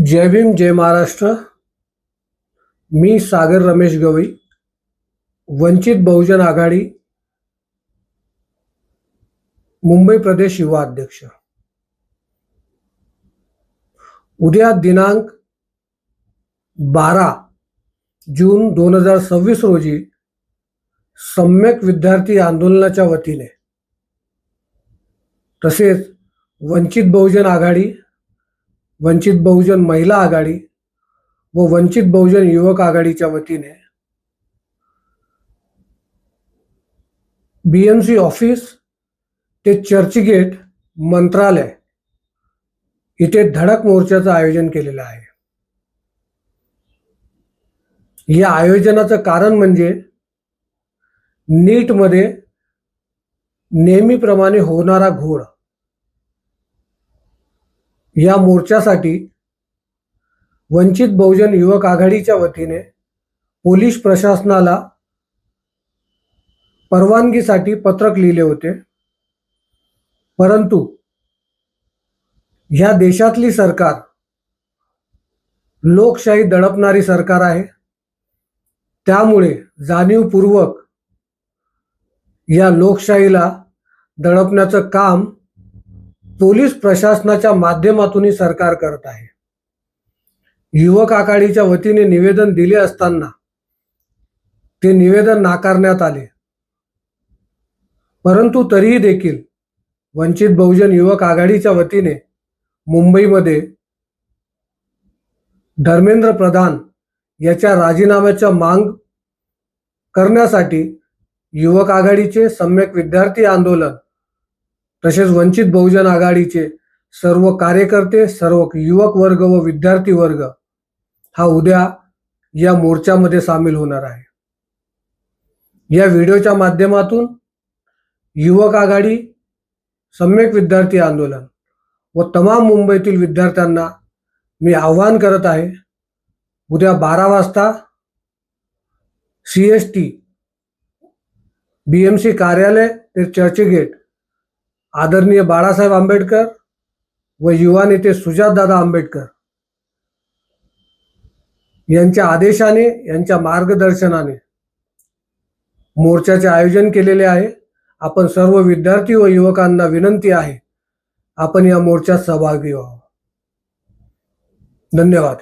जय भीम जय महाराष्ट्र। मी सागर रमेश गवई, वंचित बहुजन आघाडी मुंबई प्रदेश युवा अध्यक्ष। उद्या दिनांक 12 जून 2026 रोजी सम्यक विद्यार्थी आंदोलनाच्या वतीने तसेच वंचित बहुजन आघाडी, वंचित बहुजन महिला आघाडी व वंचित बहुजन युवक आघाडीच्या वतीने BMC ऑफिस ते चर्चगेट मंत्रालय इथे धडक मोर्चाचं आयोजन केलेलं आहे। या आयोजनाचं कारण म्हणजे नीटमध्ये नेहमीप्रमाणे होणारा घोळ। या मोर्चासाठी वंचित बहुजन युवक आघाडीच्या वतीने पोलीस प्रशासनाला परवानगीसाठी पत्रक लिहिले होते, परंतु ह्या देशातली सरकार लोकशाही दडपणारी सरकार आहे। त्यामुळे जाणीवपूर्वक या लोकशाहीला दडपण्याचं काम पोलीस प्रशासनाच्या माध्यमातून सरकार करत आहे। युवक आघाडीच्या वतीने निवेदन दिले असताना ते निवेदन नाकारण्यात आले, परंतु तरीही देखील वंचित बहुजन युवक आघाडीच्या वतीने मुंबईमध्ये धर्मेंद्र प्रधान याच्या राजीनाम्याच्या मांग करण्यासाठी युवक आघाडीचे सम्यक विद्यार्थी आंदोलन तसेच वंचित बहुजन आघाडीचे सर्व कार्यकर्ते, सर्व युवक वर्ग व विद्यार्थी वर्ग हा उद्या या मोर्चामध्ये सामील होणार आहे। या व्हिडिओच्या माध्यमातून युवक आघाडी, सम्यक विद्यार्थी आंदोलन व तमाम मुंबईतील विद्यार्थ्यांना मी आवाहन करत आहे, उद्या 12 वाजता CST BMC कार्यालय ते चर्चगेट आदरणीय बाळासाहेब आंबेडकर व युवा नेते सुजातदादा आंबेडकर यांच्या आदेशाने, यांच्या मार्गदर्शनाने मोर्चाचे आयोजन केलेले आहे। आपण सर्व विद्यार्थी व युवकांना विनंती आहे, आपण या मोर्चात सहभागी व्हावे। धन्यवाद।